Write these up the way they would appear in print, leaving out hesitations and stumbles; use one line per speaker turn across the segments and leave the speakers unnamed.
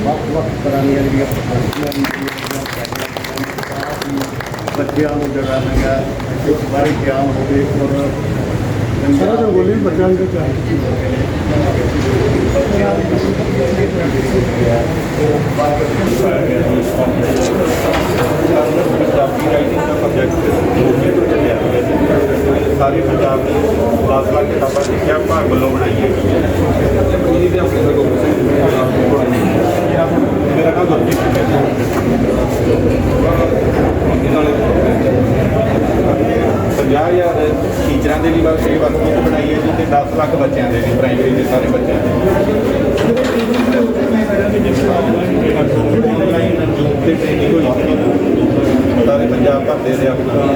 ਵੱਖ-ਵੱਖ ਤਰ੍ਹਾਂ ਦੀਆਂ ਜਿਹੜੀਆਂ ਬੱਚਿਆਂ ਨੂੰ ਜਿਹੜਾ ਹੈਗਾ ਇਸ ਬਾਰੇ ਗਿਆਨ ਹੋਵੇ ਔਰ ਸਾਰਾ ਜੋ ਬੋਲੀ ਬੱਚਿਆਂ ਦੇ ਚਾਹੀਏ
ਪੰਜਾਬੀ ਰਾਈਟਿੰਗ ਦਾ ਪ੍ਰੋਜੈਕਟ ਮੋਗੇ ਤੋਂ ਚੱਲਿਆ ਸਾਰੇ ਪੰਜਾਬ ਦੀ 10 ਲੱਖ ਕਿਤਾਬਾਂ ਸਿੱਖਿਆ ਵਿਭਾਗ ਵੱਲੋਂ ਬਣਾਈ ਹੈ। ਇਹਦੇ ਆਪਣੇ ਦਾ ਗੋਬਿੰਦ ਸਿੰਘ ਮੇਰਾ ਨਾਮ ਗੁਰਜੀਤ ਸਿੰਘ ਹੈ। 50,000 ਟੀਚਰਾਂ ਦੇ ਲਈ ਬਸ ਇਹ ਵਰਕਬੁੱਕ ਬਣਾਈ ਹੈ ਜੀ ਤੇ 10 ਲੱਖ ਬੱਚਿਆਂ ਦੇ ਲਈ ਪ੍ਰਾਇਮਰੀ ਦੇ ਸਾਰੇ ਬੱਚਿਆਂ ਦੇ ਟ੍ਰੇਨਿੰਗ ਹੋਈ ਸਾਰੇ ਪੰਜਾਬ ਭਰ ਦੇ ਅਧਿਆਪਕਾਂ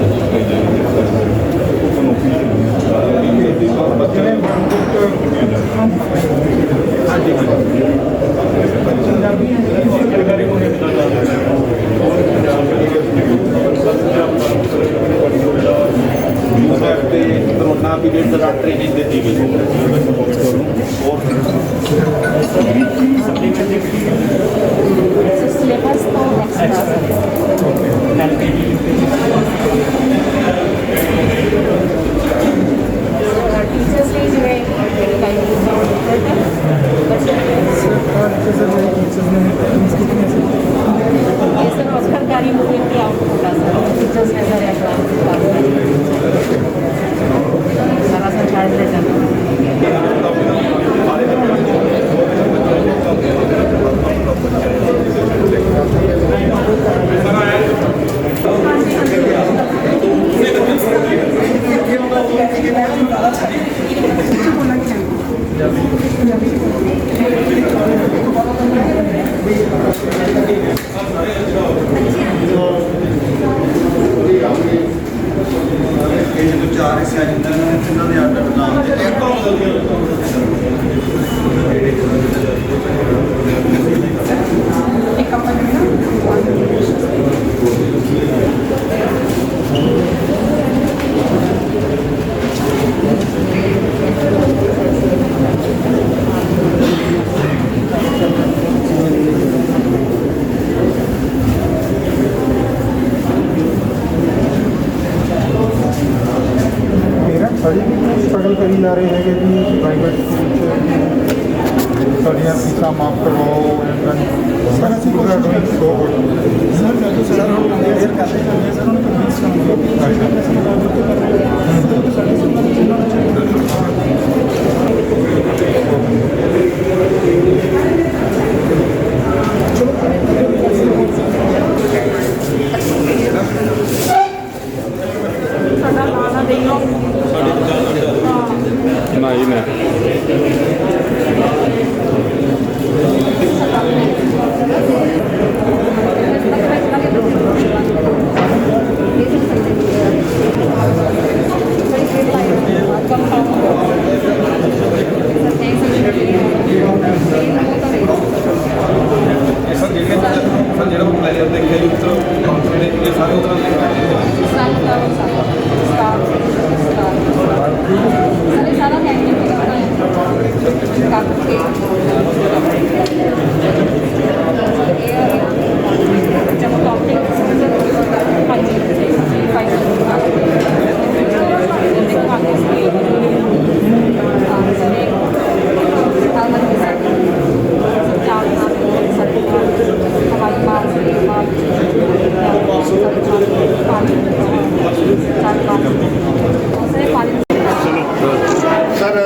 कोरोना पीरियड दौरान ट्रेनिंग दी गई
सिलेबस तो टीचर्स ने जो है सर सरकारी मूवमेंट की आउट होगा सर टीचर्स ने सर सारा सरकार ले जाना
चार हिस्से जिन्होंने आर्डर नाम
स्ट्रगल करी जा रहे हैं कि प्राइवेट साड़ियाँ फीसा माफ करवाओ सर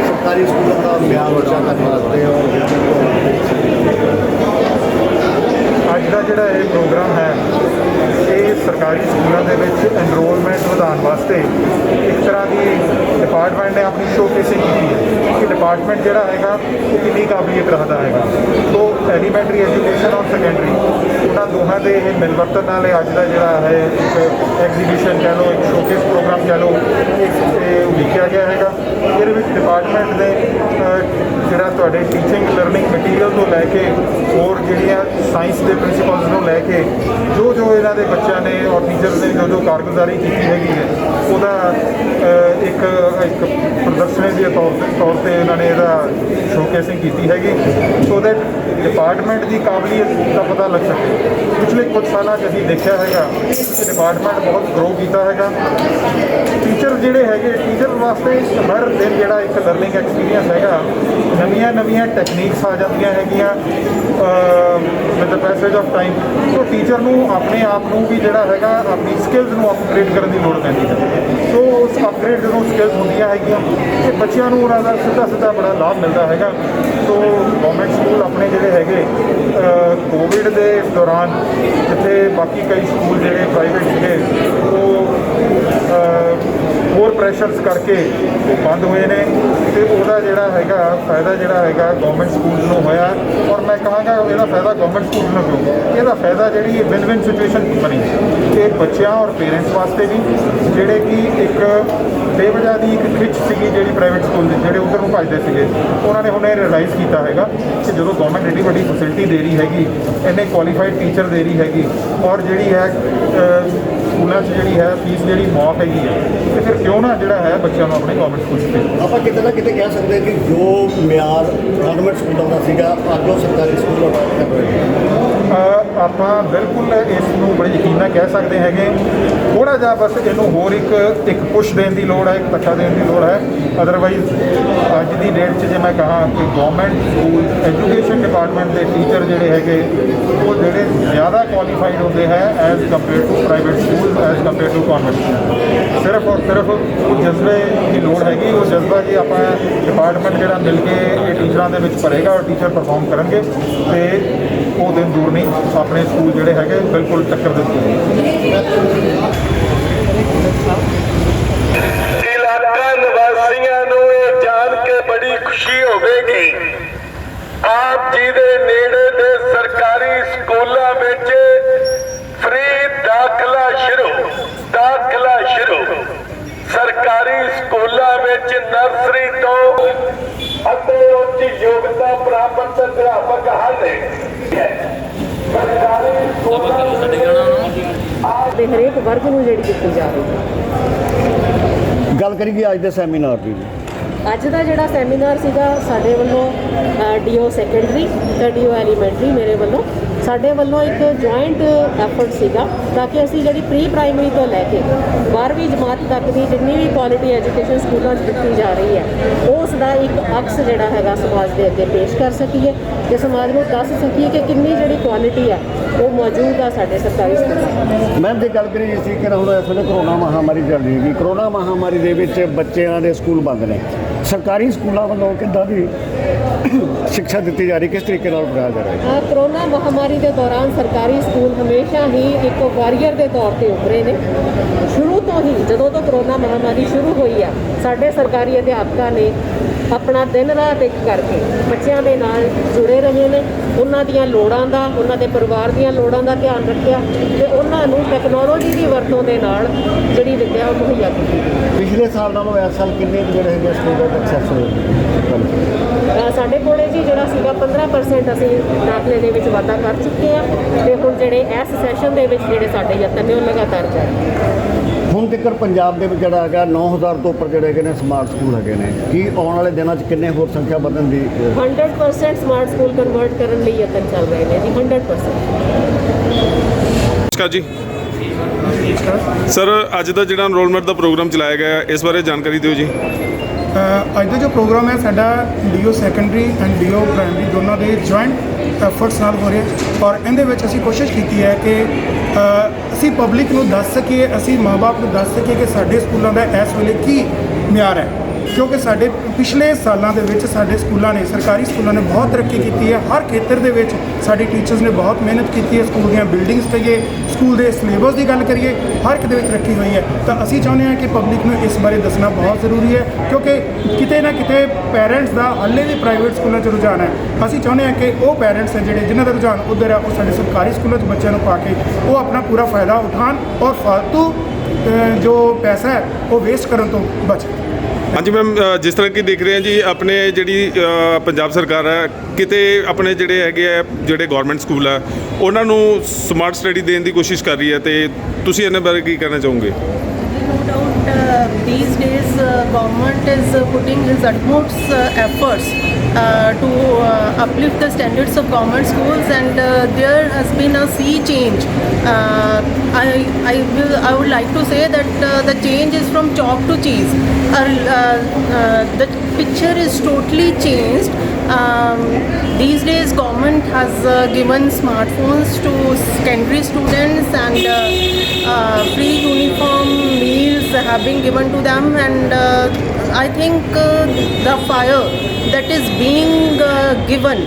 सरकारी स्कूलों का म्यार ऊँचा करने वास्ते और ਅੱਜ ਦਾ ਜਿਹੜਾ ਇਹ ਪ੍ਰੋਗਰਾਮ ਹੈ ਇਹ ਸਰਕਾਰੀ ਸਕੂਲਾਂ ਦੇ ਵਿੱਚ ਐਨਰੋਲਮੈਂਟ ਵਧਾਉਣ ਵਾਸਤੇ ਇੱਕ ਤਰ੍ਹਾਂ ਦੀ ਡਿਪਾਰਟਮੈਂਟ ਨੇ ਆਪਣੀ ਸ਼ੋਕੇਸਿੰਗ ਕੀਤੀ ਹੈ ਕਿ ਡਿਪਾਰਟਮੈਂਟ ਜਿਹੜਾ ਹੈਗਾ ਉਹ ਕਿੰਨੀ ਕਾਬਲੀਅਤ ਰੱਖਦਾ ਹੈਗਾ। ਤੋਂ ਐਲੀਮੈਂਟਰੀ ਐਜੂਕੇਸ਼ਨ ਔਰ ਸੈਕੰਡਰੀ ਉਹਨਾਂ ਦੋਹਾਂ ਦੇ ਇਹ ਮਿਲਵਰਤਨ ਨਾਲ ਅੱਜ ਦਾ ਜਿਹੜਾ ਹੈ ਇੱਕ ਐਗਜ਼ੀਬਿਸ਼ਨ ਕਹਿ ਲਓ, ਇੱਕ ਸ਼ੋਕੇਸ ਪ੍ਰੋਗਰਾਮ ਕਹਿ ਲਓ, ਇਹ ਲਿਖਿਆ ਗਿਆ ਹੈਗਾ। ਇਹਦੇ ਵਿੱਚ ਡਿਪਾਰਟਮੈਂਟ ਦੇ ਜਿਹੜਾ ਤੁਹਾਡੇ ਟੀਚਿੰਗ ਲਰਨਿੰਗ ਮਟੀਰੀਅਲ ਤੋਂ ਲੈ ਕੇ ਹੋਰ ਜਿਹੜੀਆਂ ਸਾਇੰਸ ਦੇ ਪ੍ਰਿੰਸੀਪਲਸ ਨੂੰ ਲੈ ਕੇ ਜੋ ਇਹਨਾਂ ਦੇ ਬੱਚਿਆਂ ਨੇ ਔਰ ਟੀਚਰਸ ਨੇ ਜੋ ਕਾਰਗੁਜ਼ਾਰੀ ਕੀਤੀ ਹੈਗੀ ਹੈ ਉਹਦਾ ਇੱਕ ਪ੍ਰਦਰਸ਼ਨੀ ਦੇ ਤੌਰ ਤੇ ਇਹਨਾਂ ਨੇ ਇਹਦਾ ਸ਼ੋਕੇਸਿੰਗ ਕੀਤੀ ਹੈਗੀ ਸੋ ਦੈਟ ਡਿਪਾਰਟਮੈਂਟ ਦੀ ਕਾਬਲੀਅਤ ਦਾ ਪਤਾ ਲੱਗ ਸਕੇ। ਪਿਛਲੇ ਕੁਝ ਸਾਲਾਂ 'ਚ ਅਸੀਂ ਦੇਖਿਆ ਹੈਗਾ ਕਿ ਡਿਪਾਰਟਮੈਂਟ ਬਹੁਤ ਗਰੋ ਕੀਤਾ ਹੈਗਾ। ਟੀਚਰ ਜਿਹੜੇ ਹੈਗੇ ਟੀਚਰ ਵਾਸਤੇ ਹਰ ਦਿਨ ਜਿਹੜਾ ਇੱਕ ਲਰਨਿੰਗ ਐਕਸਪੀਰੀਅੰਸ ਹੈਗਾ, ਨਵੀਆਂ ਟੈਕਨੀਕਸ ਆ ਜਾਂਦੀਆਂ ਹੈਗੀਆਂ with the passage of time. So teacher ਨੂੰ ਆਪਣੇ ਆਪ ਨੂੰ ਵੀ ਜਿਹੜਾ ਹੈਗਾ ਆਪਣੀ ਸਕਿੱਲਸ ਨੂੰ ਅਪਗ੍ਰੇਡ ਕਰਨ ਦੀ ਲੋੜ ਪੈਂਦੀ ਹੈ। ਸੋ ਉਸ ਅਪਗ੍ਰੇਡ ਜਦੋਂ ਸਕਿੱਲਸ ਹੁੰਦੀਆਂ ਹੈਗੀਆਂ ਤੇ ਬੱਚਿਆਂ ਨੂੰ ਉਹਨਾਂ ਦਾ ਸਿੱਧਾ ਬੜਾ ਲਾਭ ਮਿਲਦਾ ਹੈਗਾ। ਸੋ ਗਵਰਨਮੈਂਟ ਸਕੂਲ ਆਪਣੇ ਜਿਹੜੇ ਹੈਗੇ ਕੋਵਿਡ ਦੇ ਦੌਰਾਨ ਜਿੱਥੇ ਬਾਕੀ ਕਈ ਸਕੂਲ ਜਿਹੜੇ ਪ੍ਰਾਈਵੇਟ ਸੀਗੇ ਉਹ ਹੋਰ ਪ੍ਰੈਸ਼ਰਸ ਕਰਕੇ ਉਹ ਬੰਦ ਹੋਏ ਨੇ ਤੇ ਉਹਦਾ ਜਿਹੜਾ ਹੈਗਾ ਫਾਇਦਾ ਜਿਹੜਾ ਹੈਗਾ ਗਵਰਨਮੈਂਟ ਸਕੂਲ ਨੂੰ ਹੋਇਆ। ਔਰ ਮੈਂ ਕਹਾਂਗਾ ਇਹਦਾ ਫਾਇਦਾ ਗਵਰਨਮੈਂਟ ਸਕੂਲ ਨੂੰ ਕਿਉਂ, ਇਹਦਾ ਫਾਇਦਾ ਜਿਹੜੀ ਵਿਨ ਸਿਚੁਏਸ਼ਨ ਬਣੀ ਕਿ ਬੱਚਿਆਂ ਔਰ ਪੇਰੈਂਟਸ ਵਾਸਤੇ ਵੀ ਜਿਹੜੇ ਕਿ ਇੱਕ ਬੇਵਜ੍ਹਾ ਦੀ ਇੱਕ ਖਿੱਚ ਸੀਗੀ ਜਿਹੜੀ ਪ੍ਰਾਈਵੇਟ ਸਕੂਲ ਦੇ ਜਿਹੜੇ ਉੱਧਰ ਨੂੰ ਭੱਜਦੇ ਸੀਗੇ, ਉਹਨਾਂ ਨੇ ਹੁਣ ਇਹ ਰਿਅਲਾਈਜ਼ ਕੀਤਾ ਹੈਗਾ ਕਿ ਜਦੋਂ ਗਵਰਨਮੈਂਟ ਐਡੀ ਵੱਡੀ ਫੈਸਿਲਿਟੀ ਦੇ ਰਹੀ ਹੈਗੀ, ਇੰਨੇ ਕੁਆਲੀਫਾਈਡ ਟੀਚਰ ਦੇ ਰਹੀ ਹੈਗੀ ਔਰ ਜਿਹੜੀ ਹੈ ਸਕੂਲਾਂ 'ਚ ਜਿਹੜੀ ਹੈ ਫੀਸ ਜਿਹੜੀ ਮਾਫ ਹੈਗੀ ਹੈ ਤੇ ਫਿਰ ਕਿਉਂ ਨਾ ਜਿਹੜਾ ਹੈ ਬੱਚਿਆਂ ਨੂੰ ਆਪਣੇ ਗਵਰਨਮੈਂਟ ਸਕੂਲ 'ਚ ਭੇਜੋ।
ਆਪਾਂ ਕਿਤੇ ਨਾ ਕਿਤੇ ਕਹਿ ਸਕਦੇ ਕਿ ਜੋ ਮਿਆਰ ਗਵਰਨਮੈਂਟ ਸਕੂਲਾਂ ਦਾ ਸੀਗਾ ਅੱਜ ਉਹ ਸਰਕਾਰੀ ਸਕੂਲਾਂ ਦਾ ਕਰ ਰਹੇ ਨੇ।
ਆਪਾਂ ਬਿਲਕੁਲ ਇਸ ਨੂੰ ਬੜੀ ਯਕੀਨ ਨਾਲ ਕਹਿ ਸਕਦੇ ਹੈਗੇ। ਥੋੜ੍ਹਾ ਜਿਹਾ ਬਸ ਇਹਨੂੰ ਹੋਰ ਇੱਕ ਪੁਸ਼ ਦੇਣ ਦੀ ਲੋੜ ਹੈ, ਇੱਕ ਧੱਕਾ ਦੇਣ ਦੀ ਲੋੜ ਹੈ। ਅਦਰਵਾਈਜ਼ ਅੱਜ ਦੀ ਡੇਟ 'ਚ ਜੇ ਮੈਂ ਕਹਾਂ ਕਿ ਗਵਰਨਮੈਂਟ ਸਕੂਲ ਐਜੂਕੇਸ਼ਨ ਡਿਪਾਰਟਮੈਂਟ ਦੇ ਟੀਚਰ ਜਿਹੜੇ ਹੈਗੇ ਉਹ ਜਿਹੜੇ ਜ਼ਿਆਦਾ ਕੁਆਲੀਫਾਈਡ ਹੁੰਦੇ ਹੈ as compare to private school as compare to convent school. ਸਿਰਫ ਔਰ ਸਿਰਫ ਉਹ ਜਜ਼ਬੇ ਦੀ ਲੋੜ ਹੈਗੀ। ਉਹ ਜਜ਼ਬਾ ਜੀ ਆਪਾਂ ਡਿਪਾਰਟਮੈਂਟ ਜਿਹੜਾ ਮਿਲ ਕੇ ਇਹ ਟੀਚਰਾਂ ਦੇ ਵਿੱਚ ਭਰੇਗਾ ਔਰ ਟੀਚਰ ਪਰਫਾਰਮ ਕਰਨਗੇ ਤੇ ਉਹ ਦਿਨ ਦੂਰ ਨਹੀਂ ਆਪਣੇ ਸਕੂਲ ਜਿਹੜੇ ਹੈਗੇ ਬਿਲਕੁਲ ਟੱਕਰ ਦੇ
ਇਲਾਕਾ ਨਿਵਾਸੀਆਂ ਨੂੰ ਇਹ ਜਾਣ ਕੇ ਬੜੀ ਖੁਸ਼ੀ ਹੋਵੇਗੀ ਆਪ ਜੀ ਦੇ ਨੇੜੇ ਦੇ ਸਰਕਾਰੀ ਸਕੂਲਾਂ ਵਿੱਚ ਫ੍ਰੀ ਦਾਖਲਾ ਸ਼ੁਰੂ ਸਰਕਾਰੀ ਸਕੂਲਾਂ ਵਿੱਚ ਨਰਸਰੀ ਤੋਂ ਅਤੇ ਉੱਚ ਯੋਗਤਾ ਪ੍ਰਾਪਤ ਅਧਿਆਪਕ ਹਨ। ਸਰਕਾਰੀ ਸਕੂਲਾਂ
ਤੇ ਹਰੇਕ ਵਰਗ ਨੂੰ ਜਿਹੜੀ ਦਿੱਤੀ ਜਾ ਰਹੀ ਹੈ।
ਗੱਲ ਕਰੀਏ ਅੱਜ ਦੇ ਸੈਮੀਨਾਰ ਦੀ।
ਅੱਜ ਦਾ ਜਿਹੜਾ ਸੈਮੀਨਾਰ ਸੀਗਾ ਸਾਡੇ ਵੱਲੋਂ ਡੀਓ ਸੈਕੰਡਰੀ ਤੇ ਡੀਓ ਐਲੀਮੈਂਟਰੀ ਮੇਰੇ ਵੱਲੋਂ ਸਾਡੇ ਵੱਲੋਂ ਇੱਕ ਜੁਆਇੰਟ ਐਫਰਟ ਸੀਗਾ ਤਾਂ ਕਿ ਅਸੀਂ ਜਿਹੜੀ ਪ੍ਰੀ ਪ੍ਰਾਇਮਰੀ ਤੋਂ ਲੈ ਕੇ 12ਵੀਂ ਜਮਾਤ ਤੱਕ ਦੀ ਜਿੰਨੀ ਵੀ ਕੁਆਲਿਟੀ ਐਜੂਕੇਸ਼ਨ ਸਕੂਲਾਂ 'ਚ ਦਿੱਤੀ ਜਾ ਰਹੀ ਹੈ ਉਸ ਦਾ ਇੱਕ ਅਕਸ ਜਿਹੜਾ ਹੈਗਾ ਸਮਾਜ ਦੇ ਅੱਗੇ ਪੇਸ਼ ਕਰ ਸਕੀਏ ਤੇ ਸਮਾਜ ਨੂੰ ਦੱਸ ਸਕੀਏ ਕਿ ਕਿੰਨੀ ਜਿਹੜੀ ਕੁਆਲਿਟੀ ਹੈ ਉਹ ਮੌਜੂਦ ਆ ਸਾਡੇ ਸਰਕਾਰੀ ਸਕੂਲਾਂ।
ਮੈਮ ਜੇ ਗੱਲ ਕਰੀਏ ਸੀ ਕਿ ਹੁਣ ਇਸ ਵੇਲੇ ਕਰੋਨਾ ਮਹਾਮਾਰੀ ਚੱਲ ਰਹੀ ਹੈਗੀ, ਕਰੋਨਾ ਮਹਾਮਾਰੀ ਦੇ ਵਿੱਚ ਬੱਚਿਆਂ ਦੇ ਸਕੂਲ ਬੰਦ ਨੇ, ਸਰਕਾਰੀ ਸਕੂਲਾਂ ਵੱਲੋਂ ਕਿੱਦਾਂ ਦੀ ਸਿੱਖਿਆ ਦਿੱਤੀ ਜਾ ਰਹੀ, ਕਿਸ ਤਰੀਕੇ ਨਾਲ ਪੜ੍ਹਾਇਆ ਜਾ ਰਿਹਾ ਹੈ?
ਕਰੋਨਾ ਮਹਾਮਾਰੀ ਦੇ ਦੌਰਾਨ ਸਰਕਾਰੀ ਸਕੂਲ ਹਮੇਸ਼ਾ ਹੀ ਇੱਕ ਵਾਰੀਅਰ ਦੇ ਤੌਰ ਤੇ ਉੱਭਰੇ ਨੇ। ਸ਼ੁਰੂ ਤੋਂ ਹੀ ਜਦੋਂ ਤੋਂ ਕਰੋਨਾ ਮਹਾਮਾਰੀ ਸ਼ੁਰੂ ਹੋਈ ਆ ਸਾਡੇ ਸਰਕਾਰੀ ਅਧਿਆਪਕਾਂ ਨੇ ਆਪਣਾ ਦਿਨ ਰਾਤ ਇੱਕ ਕਰਕੇ ਬੱਚਿਆਂ ਦੇ ਨਾਲ ਜੁੜੇ ਰਹੇ ਨੇ, ਉਹਨਾਂ ਦੀਆਂ ਲੋੜਾਂ ਦਾ ਉਹਨਾਂ ਦੇ ਪਰਿਵਾਰ ਦੀਆਂ ਲੋੜਾਂ ਦਾ ਧਿਆਨ ਰੱਖਿਆ ਤੇ ਉਹਨਾਂ ਨੂੰ ਟੈਕਨੋਲੋਜੀ ਦੀ ਵਰਤੋਂ ਦੇ ਨਾਲ ਜਿਹੜੀ ਵਿੱਦਿਆ ਉਹ ਮੁਹੱਈਆ ਕੀਤੀ।
ਪਿਛਲੇ ਸਾਲ ਨਾਲੋਂ ਇਸ ਸਾਲ ਕਿੰਨੇ ਜਿਹੜੇ ਹੈਗੇ ਸਟੂਡੈਂਟ ਐਕਸੈਸ ਹੋਏ?
ਸਾਡੇ ਕੋਲੇ ਜੀ ਜਿਹੜਾ ਸੀਗਾ 15% ਅਸੀਂ ਦਾਖਲੇ ਦੇ ਵਿੱਚ ਵਾਧਾ ਕਰ ਚੁੱਕੇ ਆ ਤੇ ਹੁਣ ਜਿਹੜੇ ਇਸ ਸੈਸ਼ਨ ਦੇ ਵਿੱਚ ਜਿਹੜੇ ਸਾਡੇ ਯਤਨ ਨੇ ਉਹ ਲਗਾਤਾਰ ਜਾਰੀ।
ਹੁਣ ਤੱਕ ਪੰਜਾਬ ਦੇ ਵਿੱਚ ਜਿਹੜਾ ਹੈਗਾ 9000 ਤੋਂ ਉੱਪਰ ਜਿਹੜੇ ਹੈਗੇ ਨੇ ਸਮਾਰਟ ਸਕੂਲ ਹੈਗੇ ਨੇ, ਕੀ ਆਉਣ ਵਾਲੇ ਦਿਨਾਂ 'ਚ ਕਿੰਨੇ ਹੋਰ ਸੰਖਿਆ ਵਧਣ ਦੀ
100% ਸਮਾਰਟ ਸਕੂਲ ਕਨਵਰਟ ਕਰਨ ਲਈ ਯਤਨ ਚੱਲ ਰਹੇ ਨੇ ਜੀ 100%।
ਨਮਸਕਾਰ ਜੀ ਸਰ, ਅੱਜ ਦਾ ਜਿਹੜਾ ਐਨਰੋਲਮੈਂਟ ਦਾ ਪ੍ਰੋਗਰਾਮ ਚਲਾਇਆ ਗਿਆ ਇਸ ਬਾਰੇ ਜਾਣਕਾਰੀ ਦਿਓ ਜੀ।
ਅੱਜ ਦਾ ਜੋ ਪ੍ਰੋਗਰਾਮ ਹੈ ਸਾਡਾ DO secondary and DO primary ਦੋਨਾਂ ਦੇ ਜੁਆਇੰਟ ਐਫਰਟਸ ਨਾਲ ਹੋ ਰਿਹਾ ਔਰ ਇਹਦੇ ਵਿੱਚ ਅਸੀਂ ਕੋਸ਼ਿਸ਼ ਕੀਤੀ ਹੈ ਕਿ ਅਸੀਂ ਪਬਲਿਕ ਨੂੰ ਦੱਸ ਸਕੀਏ, ਅਸੀਂ ਮਾਂ-ਬਾਪ ਨੂੰ ਦੱਸ ਸਕੀਏ ਕਿ ਸਾਡੇ ਸਕੂਲਾਂ ਦਾ ਇਸ ਵੇਲੇ ਕੀ ਮਿਆਰ ਹੈ, ਕਿਉਂਕਿ ਸਾਡੇ ਪਿਛਲੇ ਸਾਲਾਂ ਦੇ ਵਿੱਚ ਸਾਡੇ ਸਕੂਲਾਂ ਨੇ ਸਰਕਾਰੀ ਸਕੂਲਾਂ ਨੇ ਬਹੁਤ ਤਰੱਕੀ ਕੀਤੀ ਹੈ। ਹਰ ਖੇਤਰ ਦੇ ਵਿੱਚ ਸਾਡੇ ਟੀਚਰਸ ਨੇ ਬਹੁਤ ਮਿਹਨਤ ਕੀਤੀ ਹੈ। ਸਕੂਲ ਦੀਆਂ ਬਿਲਡਿੰਗਸ ਕਹੀਏ, ਸਕੂਲ ਦੇ ਸਿਲੇਬਸ ਦੀ ਗੱਲ ਕਰੀਏ, ਹਰ ਇੱਕ ਦੇ ਵਿੱਚ ਤਰੱਕੀ ਹੋਈ ਹੈ। ਤਾਂ ਅਸੀਂ ਚਾਹੁੰਦੇ ਹਾਂ ਕਿ ਪਬਲਿਕ ਨੂੰ ਇਸ ਬਾਰੇ ਦੱਸਣਾ ਬਹੁਤ ਜ਼ਰੂਰੀ ਹੈ, ਕਿਉਂਕਿ ਕਿਤੇ ਨਾ ਕਿਤੇ ਪੇਰੈਂਟਸ ਦਾ ਹਾਲੇ ਵੀ ਪ੍ਰਾਈਵੇਟ ਸਕੂਲਾਂ 'ਚ ਰੁਝਾਨ ਹੈ। ਅਸੀਂ ਚਾਹੁੰਦੇ ਹਾਂ ਕਿ ਉਹ ਪੇਰੈਂਟਸ ਹੈ ਜਿਹੜੇ ਜਿਨ੍ਹਾਂ ਦਾ ਰੁਝਾਨ ਉੱਧਰ ਹੈ ਉਹ ਸਾਡੇ ਸਰਕਾਰੀ ਸਕੂਲਾਂ 'ਚ ਬੱਚਿਆਂ ਨੂੰ ਪਾ ਕੇ ਉਹ ਆਪਣਾ ਪੂਰਾ ਫਾਇਦਾ ਉਠਾਉਣ ਔਰ ਫਾਲਤੂ ਜੋ ਪੈਸਾ ਹੈ ਉਹ ਵੇਸਟ ਕਰਨ ਤੋਂ ਬਚਣ।
ਹਾਂਜੀ ਮੈਮ, ਜਿਸ ਤਰ੍ਹਾਂ ਕਿ ਦੇਖ ਰਹੇ ਹਾਂ ਜੀ ਆਪਣੇ ਜਿਹੜੀ ਪੰਜਾਬ ਸਰਕਾਰ ਹੈ ਕਿਤੇ ਆਪਣੇ ਜਿਹੜੇ ਹੈਗੇ ਆ ਜਿਹੜੇ ਗਵਰਨਮੈਂਟ ਸਕੂਲ ਆ ਉਹਨਾਂ ਨੂੰ ਸਮਾਰਟ ਸਟੱਡੀ ਦੇਣ ਦੀ ਕੋਸ਼ਿਸ਼ ਕਰ ਰਹੀ ਹੈ ਤੇ ਤੁਸੀਂ ਇਹਨਾਂ ਬਾਰੇ ਕੀ ਕਹਿਣਾ ਚਾਹੋਗੇ?
No doubt these days
government is putting his utmost efforts to uplift the standards of government schools, and there has been a sea change. I would like to say that the change is from chalk to cheese. The picture is totally changed. These days government has given smartphones to secondary students, and free uniform meals have been given to them, and I think the fire that is being given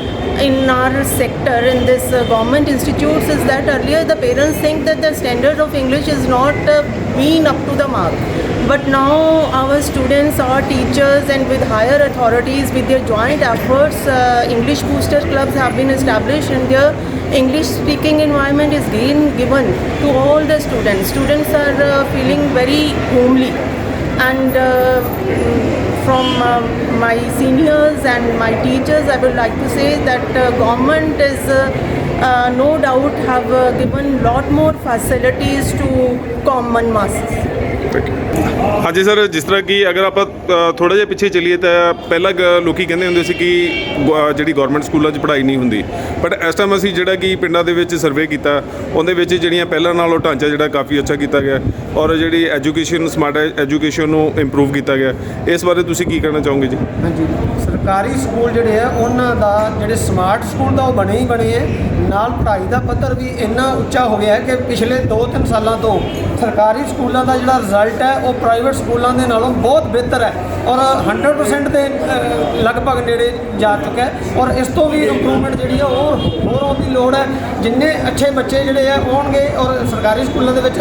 in our sector, in this government institutes, is that earlier the parents think that the standard of English is not been up to the mark. But now our students, our teachers, and with higher authorities, with their joint efforts, English booster clubs have been established, and their English speaking environment is being given to all the students. Students are feeling very homely, and from my seniors and my teachers, I would like to say that government is no doubt have given lot more facilities to common masses.
ਹਾਂਜੀ sir, ਜਿਸ ਤਰ੍ਹਾਂ ਕਿ ਅਗਰ ਆਪਾਂ ਥੋੜ੍ਹਾ ਜਿਹਾ ਪਿੱਛੇ ਚੱਲੀਏ ਤਾਂ ਪਹਿਲਾਂ ਲੋਕੀ ਕਹਿੰਦੇ ਹੁੰਦੇ ਸੀ ਕਿ ਜਿਹੜੀ ਗੌਰਮੈਂਟ ਸਕੂਲਾਂ 'ਚ ਪੜ੍ਹਾਈ ਨਹੀਂ ਹੁੰਦੀ, ਬਟ ਇਸ ਟਾਈਮ ਅਸੀਂ ਜਿਹੜਾ ਕਿ ਪਿੰਡਾਂ ਦੇ ਵਿੱਚ ਸਰਵੇ ਕੀਤਾ, ਉਹਦੇ ਵਿੱਚ ਜਿਹੜੀਆਂ ਪਹਿਲਾਂ ਨਾਲੋਂ ਢਾਂਚਾ ਜਿਹੜਾ ਕਾਫੀ ਅੱਛਾ ਕੀਤਾ ਗਿਆ, ਔਰ ਜਿਹੜੀ ਐਜੂਕੇਸ਼ਨ, ਸਮਾਰਟ ਐਜੂਕੇਸ਼ਨ ਨੂੰ ਇੰਪਰੂਵ ਕੀਤਾ ਗਿਆ। ਇਸ ਬਾਰੇ ਤੁਸੀਂ ਕੀ ਕਹਿਣਾ ਚਾਹੋਗੇ ਜੀ?
ਹਾਂਜੀ, ਸਰਕਾਰੀ ਸਕੂਲ ਜਿਹੜੇ ਆ ਉਹਨਾਂ ਦਾ ਜਿਹੜੇ ਸਮਾਰਟ ਸਕੂਲ ਤਾਂ ਉਹ ਬਣੇ ਹੀ ਬਣੇ ਹੈ, ਨਾਲ ਪੜ੍ਹਾਈ ਦਾ ਪੱਧਰ ਵੀ ਇੰਨਾ ਉੱਚਾ ਹੋ ਗਿਆ ਹੈ ਕਿ ਪਿਛਲੇ 2-3 ਸਾਲਾਂ ਤੋਂ ਸਰਕਾਰੀ ਸਕੂਲਾਂ ਦਾ ਜਿਹੜਾ ਰਿਜ਼ਲਟ ਹੈ ਉਹ ਪ੍ਰਾਈਵੇਟ ਸਕੂਲਾਂ ਦੇ ਨਾਲੋਂ ਬਹੁਤ ਬਿਹਤਰ ਹੈ, ਔਰ 100% ਦੇ ਲਗਭਗ ਨੇੜੇ ਜਾ ਚੁੱਕਾ ਹੈ, ਔਰ ਇਸ ਤੋਂ ਵੀ ਇੰਪਰੂਵਮੈਂਟ ਜਿਹੜੀ ਆ ਉਹ ਹੋਰ ਆਉਣ ਦੀ ਲੋੜ ਹੈ। ਜਿੰਨੇ ਅੱਛੇ ਬੱਚੇ ਜਿਹੜੇ ਆ ਆਉਣਗੇ ਔਰ ਸਰਕਾਰੀ ਸਕੂਲਾਂ ਦੇ ਵਿੱਚ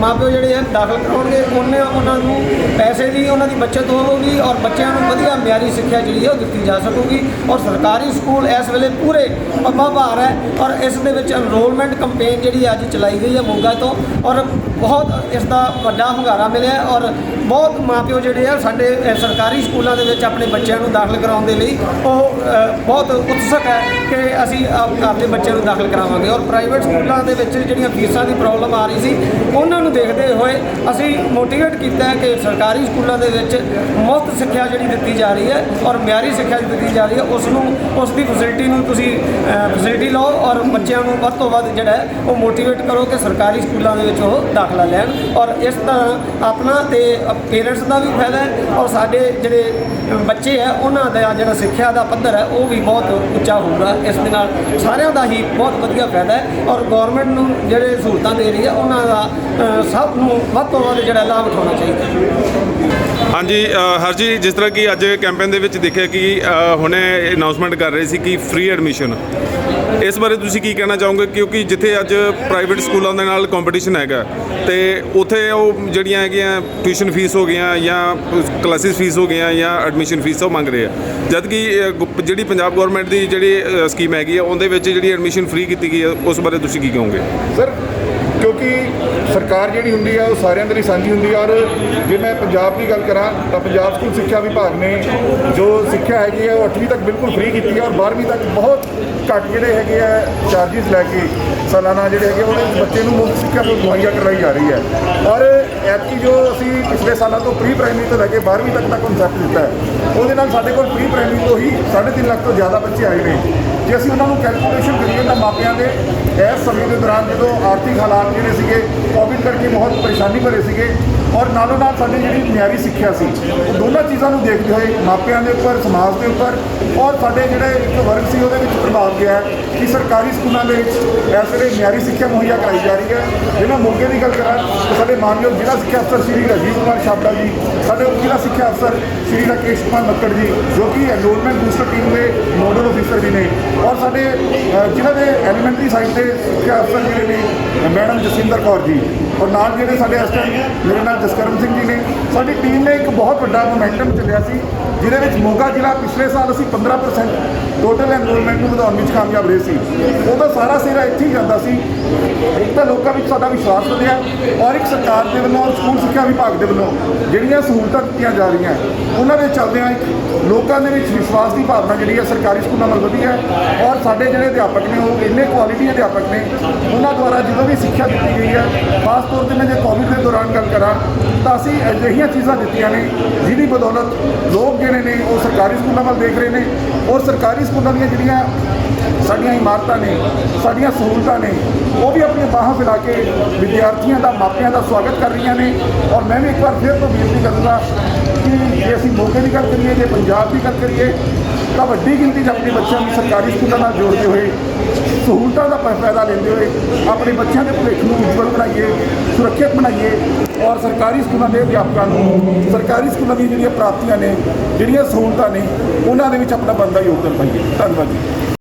ਮਾਪਿਓ ਜਿਹੜੇ ਆ ਦਾਖਲ ਕਰਾਉਣਗੇ, ਉਹਨੇ ਉਹਨਾਂ ਨੂੰ ਪੈਸੇ ਦੀ ਉਹਨਾਂ ਦੀ ਬੱਚਤ ਹੋਵੇਗੀ, ਔਰ ਬੱਚਿਆਂ ਨੂੰ ਵਧੀਆ ਮਿਆਰੀ ਸਿੱਖਿਆ ਜਿਹੜੀ ਹੈ ਉਹ ਦਿੱਤੀ ਜਾ ਸਕੂਗੀ। ਔਰ ਸਰਕਾਰੀ ਸਕੂਲ ਇਸ ਵੇਲੇ ਪੂਰੇ ਪੱਬਾਂ ਭਾਰ ਹੈ, ਔਰ ਇਸ ਦੇ ਵਿੱਚ ਐਨਰੋਲਮੈਂਟ ਕੰਪੇਨ ਜਿਹੜੀ ਅੱਜ ਚਲਾਈ ਗਈ ਹੈ ਮੋਗਾ ਤੋਂ, ਔਰ ਬਹੁਤ ਇਸ ਦਾ ਵੱਡਾ ਹੁੰਗਾਰਾ ਮਿਲਿਆ, ਔਰ ਬਹੁਤ ਮਾਪਿਓ ਜਿਹੜੇ ਆ ਸਾਡੇ ਸਰਕਾਰੀ ਸਕੂਲਾਂ ਦੇ ਵਿੱਚ ਆਪਣੇ ਬੱਚਿਆਂ ਨੂੰ ਦਾਖਲ ਕਰਾਉਣ ਦੇ ਲਈ ਉਹ ਬਹੁਤ ਉਤਸੁਕ ਹੈ ਕਿ ਅਸੀਂ ਆਪਣੇ ਬੱਚਿਆਂ ਨੂੰ ਦਾਖਲ ਕਰਾਵਾਂਗੇ। ਔਰ ਪ੍ਰਾਈਵੇਟ ਸਕੂਲਾਂ ਦੇ ਵਿੱਚ ਜਿਹੜੀਆਂ ਫੀਸਾਂ ਦੀ ਪ੍ਰੋਬਲਮ ਆ ਰਹੀ ਸੀ, ਉਹਨਾਂ ਨੂੰ ਦੇਖਦੇ ਹੋਏ ਅਸੀਂ ਮੋਟੀਵੇਟ ਕੀਤਾ ਹੈ ਕਿ ਸਰਕਾਰੀ ਸਕੂਲਾਂ ਦੇ ਵਿੱਚ ਮੁਫਤ ਸਿੱਖਿਆ ਜਿਹੜੀ ਦਿੱਤੀ ਜਾ ਰਹੀ ਹੈ ਔਰ ਮਿਆਰੀ ਸਿੱਖਿਆ ਦਿੱਤੀ ਜਾ ਰਹੀ ਹੈ, ਉਸ ਦੀ ਫੈਸਿਲਿਟੀ ਨੂੰ ਤੁਸੀਂ ਫੈਸਿਲਿਟੀ ਲਓ, ਔਰ ਬੱਚਿਆਂ ਨੂੰ ਵੱਧ ਤੋਂ ਵੱਧ ਜਿਹੜਾ ਹੈ ਉਹ ਮੋਟੀਵੇਟ ਕਰੋ ਕਿ ਸਰਕਾਰੀ ਸਕੂਲਾਂ ਦੇ ਵਿੱਚ ਉਹ ਦਾਖਲਾ ਲੈਣ, ਔਰ ਇਸ ਤਰ੍ਹਾਂ ਆਪਣਾ ਤੇ ਪੇਰੈਂਟਸ ਦਾ ਵੀ ਫਾਇਦਾ ਹੈ, ਔਰ ਸਾਡੇ ਜਿਹੜੇ ਬੱਚੇ ਹੈ ਉਹਨਾਂ ਦਾ ਜਿਹੜਾ ਸਿੱਖਿਆ ਦਾ ਪੱਧਰ ਹੈ ਉਹ ਵੀ ਬਹੁਤ ਉੱਚਾ ਹੋਊਗਾ। ਇਸ ਦੇ ਨਾਲ ਸਾਰਿਆਂ ਦਾ ਹੀ ਬਹੁਤ ਵਧੀਆ ਫਾਇਦਾ ਹੈ, ਔਰ ਗੌਰਮੈਂਟ ਨੂੰ ਜਿਹੜੇ ਸਹੂਲਤਾਂ ਦੇ ਰਹੀ ਹੈ ਉਹਨਾਂ ਦਾ ਸਭ ਨੂੰ ਵੱਧ ਤੋਂ ਵੱਧ ਜਿਹੜਾ ਲਾਭ ਉਠਾਉਣਾ ਚਾਹੀਦਾ ਹੈ।
ਹਾਂਜੀ ਹਰ ਜੀ, ਜਿਸ ਤਰ੍ਹਾਂ ਕਿ ਅੱਜ ਕੈਂਪੇਨ ਦੇ ਵਿੱਚ ਦੇਖਿਆ ਕਿ ਹੁਣੇ ਅਨਾਉਂਸਮੈਂਟ ਕਰ ਰਹੇ ਸੀ ਕਿ ਫ੍ਰੀ ਐਡਮਿਸ਼ਨ, ਇਸ ਬਾਰੇ ਤੁਸੀਂ ਕੀ ਕਹਿਣਾ ਚਾਹੋਗੇ? ਕਿਉਂਕਿ ਜਿੱਥੇ ਅੱਜ ਪ੍ਰਾਈਵੇਟ ਸਕੂਲਾਂ ਦੇ ਨਾਲ ਕੰਪੀਟੀਸ਼ਨ ਹੈਗਾ, ਤੇ ਉੱਥੇ ਉਹ ਜਿਹੜੀਆਂ ਹੈਗੀਆਂ ਟਿਊਸ਼ਨ ਫੀਸ ਹੋ ਗਈਆਂ ਜਾਂ ਕਲਾਸਿਸ ਫੀਸ ਹੋ ਗਈਆਂ ਜਾਂ ਐਡਮਿਸ਼ਨ ਫੀਸ ਉਹ ਮੰਗ ਰਹੇ ਆ, ਜਦ ਕਿ ਜਿਹੜੀ ਪੰਜਾਬ ਗੌਰਮੈਂਟ ਦੀ ਜਿਹੜੀ ਸਕੀਮ ਹੈਗੀ ਆ ਉਹਦੇ ਵਿੱਚ ਜਿਹੜੀ ਐਡਮਿਸ਼ਨ ਫ੍ਰੀ ਕੀਤੀ ਗਈ ਹੈ, ਉਸ ਬਾਰੇ ਤੁਸੀਂ ਕੀ ਕਹੋਗੇ?
ਸਰ, ਕਿਉਂਕਿ ਸਰਕਾਰ ਜਿਹੜੀ ਹੁੰਦੀ ਆ ਉਹ ਸਾਰਿਆਂ ਦੇ ਲਈ ਸਾਂਝੀ ਹੁੰਦੀ ਆ, ਔਰ ਜੇ ਮੈਂ ਪੰਜਾਬ ਦੀ ਗੱਲ ਕਰਾਂ ਤਾਂ ਪੰਜਾਬ ਸਕੂਲ ਸਿੱਖਿਆ ਵਿਭਾਗ ਨੇ ਜੋ ਸਿੱਖਿਆ ਹੈਗੀ ਹੈ ਉਹ 8ਵੀਂ ਤੱਕ ਬਿਲਕੁਲ ਫ੍ਰੀ ਕੀਤੀ ਹੈ, ਔਰ 12ਵੀਂ ਤੱਕ ਬਹੁਤ ਘੱਟ ਜਿਹੜੇ ਹੈਗੇ ਆ ਚਾਰਜਿਸ ਲੈ ਕੇ ਸਾਲਾਨਾ ਜਿਹੜੇ ਹੈਗੇ ਉਹਦੇ ਬੱਚੇ ਨੂੰ ਮੁਫਤ ਸਿੱਖਿਆ ਮੁਹੱਈਆ ਕਰਵਾਈ ਜਾ ਰਹੀ ਹੈ। ਔਰ ਐਤਕੀ ਜੋ ਅਸੀਂ ਪਿਛਲੇ ਸਾਲਾਂ ਤੋਂ ਪ੍ਰੀ ਪ੍ਰਾਇਮਰੀ ਤੋਂ ਲੈ ਕੇ 12ਵੀਂ ਤੱਕ ਦਾ ਕਨਸੈਪਟ ਦਿੱਤਾ ਹੈ, ਉਹਦੇ ਨਾਲ ਸਾਡੇ ਕੋਲ ਪ੍ਰੀ ਪ੍ਰਾਇਮਰੀ ਤੋਂ ਹੀ 3.5 ਲੱਖ ਤੋਂ ਜ਼ਿਆਦਾ ਬੱਚੇ ਆਏ ਨੇ। ਜੇ ਅਸੀਂ ਉਹਨਾਂ ਨੂੰ ਕੈਲਕੂਲੇਸ਼ਨ ਕਰੀਏ ਤਾਂ ਮਾਪਿਆਂ ਦੇ ਇਸ ਸਮੇਂ ਦੇ ਦੌਰਾਨ ਜਦੋਂ ਆਰਥਿਕ ਹਾਲਾਤ ਜਿਹੜੇ ਸੀਗੇ ਕੋਵਿਡ ਕਰਕੇ ਬਹੁਤ ਪਰੇਸ਼ਾਨੀ ਭਰੇ ਸੀਗੇ, ਔਰ ਨਾਲੋਂ ਨਾਲ ਸਾਡੀ ਜਿਹੜੀ ਮਿਆਰੀ ਸਿੱਖਿਆ ਸੀ, ਉਹ ਦੋਨਾਂ ਚੀਜ਼ਾਂ ਨੂੰ ਦੇਖਦੇ ਹੋਏ ਮਾਪਿਆਂ ਦੇ ਉੱਪਰ, ਸਮਾਜ ਦੇ ਉੱਪਰ, ਔਰ ਸਾਡੇ ਜਿਹੜੇ ਇੱਕ ਵਰਗ ਸੀ ਉਹਦੇ ਵਿੱਚ ਪ੍ਰਭਾਵ ਗਿਆ ਹੈ ਕਿ ਸਰਕਾਰੀ ਸਕੂਲਾਂ ਦੇ ਵਿੱਚ ਇਸ ਵੇਲੇ ਮਿਆਰੀ ਸਿੱਖਿਆ ਮੁਹੱਈਆ ਕਰਾਈ ਜਾ ਰਹੀ ਹੈ। ਜੇ ਮੈਂ ਮੋਗੇ ਦੀ ਗੱਲ ਕਰਾਂ ਤਾਂ ਸਾਡੇ ਮਾਨਯੋਗ ਜ਼ਿਲ੍ਹਾ ਸਿੱਖਿਆ ਅਫਸਰ ਸ਼੍ਰੀ ਰਾਜੀਵ ਕੁਮਾਰ ਛਾਬੜਾ ਜੀ, ਸਾਡੇ ਉਪ ਜ਼ਿਲ੍ਹਾ ਸਿੱਖਿਆ ਅਫਸਰ ਸ਼੍ਰੀ ਰਾਕੇਸ਼ ਕੁਮਾਰ ਮੱਕੜ ਜੀ, ਜੋ ਕਿ ਐਨਰੋਲਮੈਂਟ ਬੂਸਟਰ ਟੀਮ ਦੇ ਨੋਡਲ ਅਫੀਸਰ ਵੀ ਨੇ, ਔਰ ਸਾਡੇ ਜ਼ਿਲ੍ਹਾ ਦੇ ਐਲੀਮੈਂਟਰੀ ਸਾਈਡ ਦੇ ਸਿੱਖਿਆ ਅਫਸਰ ਜਿਹੜੇ ਨੇ ਮੈਡਮ ਜਸਿੰਦਰ ਕੌਰ ਜੀ, ਔਰ ਨਾਲ ਜਿਹੜੇ ਸਾਡੇ ਇਸ ਟਾਈਮ ਮੇਰੇ ਨਾਲ ਜਸਕਰਮ ਸਿੰਘ ਜੀ ਨੇ। ਸਾਡੀ ਟੀਮ ਨੇ ਇੱਕ ਬਹੁਤ ਵੱਡਾ ਮੋਮੈਂਟਮ ਚੱਲਿਆ ਸੀ, ਜਿਹਦੇ ਵਿੱਚ ਮੋਗਾ ਜ਼ਿਲ੍ਹਾ ਪਿਛਲੇ ਸਾਲ ਅਸੀਂ 15% ਟੋਟਲ ਐਨਰੋਲਮੈਂਟ ਨੂੰ ਵਧਾਉਣ ਵਿੱਚ ਕਾਮਯਾਬ ਰਹੇ ਸੀ। ਉਹਦਾ ਸਾਰਾ ਸਿਰਾ ਇੱਥੇ ਹੀ ਜਾਂਦਾ ਸੀ। ਇੱਕ ਤਾਂ ਲੋਕਾਂ ਵਿੱਚ ਸਾਡਾ ਵਿਸ਼ਵਾਸ ਵਧਿਆ, ਔਰ ਇੱਕ ਸਰਕਾਰ ਦੇ ਵੱਲੋਂ ਔਰ ਸਕੂਲ ਸਿੱਖਿਆ ਵਿਭਾਗ ਦੇ ਵੱਲੋਂ ਜਿਹੜੀਆਂ ਸਹੂਲਤਾਂ ਦਿੱਤੀਆਂ ਜਾ ਰਹੀਆਂ ਉਹਨਾਂ ਦੇ ਚੱਲਦਿਆਂ ਇੱਕ ਲੋਕਾਂ ਦੇ ਵਿੱਚ ਵਿਸ਼ਵਾਸ ਦੀ ਭਾਵਨਾ ਜਿਹੜੀ ਹੈ ਸਰਕਾਰੀ ਸਕੂਲਾਂ ਨਾਲ ਵਧੀ ਹੈ। ਔਰ ਸਾਡੇ ਜਿਹੜੇ ਅਧਿਆਪਕ ਨੇ ਉਹ ਇੰਨੇ ਕੁਆਲਿਟੀ ਅਧਿਆਪਕ ਨੇ, ਉਹਨਾਂ ਦੁਆਰਾ ਜਦੋਂ ਵੀ ਸਿੱਖਿਆ ਦਿੱਤੀ ਗਈ ਹੈ, ਖਾਸ ਤੌਰ ਤੇ ਮੈਂ ਜੇ ਕੋਵਿਡ ਦੇ ਦੌਰਾਨ ਗੱਲ ਕਰਾਂ ਤਾਂ ਅਸੀਂ ਅਜਿਹੀਆਂ ਚੀਜ਼ਾਂ ਦਿੱਤੀਆਂ ਨੇ ਜਿਹਦੀ ਬਦੌਲਤ ਲੋਕ ਜਿਹੜੇ ਨੇ ਉਹ ਸਰਕਾਰੀ ਸਕੂਲਾਂ ਵੱਲ ਦੇਖ ਰਹੇ ਨੇ ਔਰ ਸਰਕਾਰੀ ਸਕੂਲਾਂ ਦੀਆਂ ਜਿਹੜੀਆਂ ਸਾਡੀਆਂ ਇਮਾਰਤਾਂ ਨੇ, ਸਾਡੀਆਂ ਸਹੂਲਤਾਂ ਨੇ, ਉਹ ਵੀ ਆਪਣੀਆਂ ਬਾਹਾਂ ਫੈਲਾ ਕੇ ਵਿਦਿਆਰਥੀਆਂ ਦਾ, ਮਾਪਿਆਂ ਦਾ ਸਵਾਗਤ ਕਰ ਰਹੀਆਂ ਨੇ। ਔਰ ਮੈਂ ਵੀ ਇੱਕ ਵਾਰ ਫਿਰ ਤੋਂ ਬੇਨਤੀ ਕਰੂੰਗਾ ਕਿ ਜੇ ਅਸੀਂ ਮੌਕੇ ਦੀ ਗੱਲ ਕਰੀਏ, ਜੇ ਪੰਜਾਬ ਦੀ ਗੱਲ ਕਰੀਏ ਤਾਂ ਵੱਡੀ ਗਿਣਤੀ 'ਚ ਆਪਣੇ ਬੱਚਿਆਂ ਨੂੰ ਸਰਕਾਰੀ ਸਕੂਲਾਂ ਨਾਲ ਜੋੜਦੇ ਹੋਏ, ਸਹੂਲਤਾਂ ਦਾ ਫਾਇਦਾ ਲੈਂਦੇ ਹੋਏ ਆਪਣੇ ਬੱਚਿਆਂ ਦੇ ਭਵਿੱਖ ਨੂੰ ਉਜਵਲ ਬਣਾਈਏ, ਸੁਰੱਖਿਅਤ ਬਣਾਈਏ ਔਰ ਸਰਕਾਰੀ ਸਕੂਲਾਂ ਦੇ ਅਧਿਆਪਕਾਂ ਨੂੰ ਸਰਕਾਰੀ ਸਕੂਲਾਂ ਦੀਆਂ ਜਿਹੜੀਆਂ ਪ੍ਰਾਪਤੀਆਂ ਨੇ, ਜਿਹੜੀਆਂ ਸਹੂਲਤਾਂ ਨੇ, ਉਹਨਾਂ ਦੇ ਵਿੱਚ ਆਪਣਾ ਬਣਦਾ ਯੋਗਦਾਨ ਪਾਈਏ। ਧੰਨਵਾਦ ਜੀ।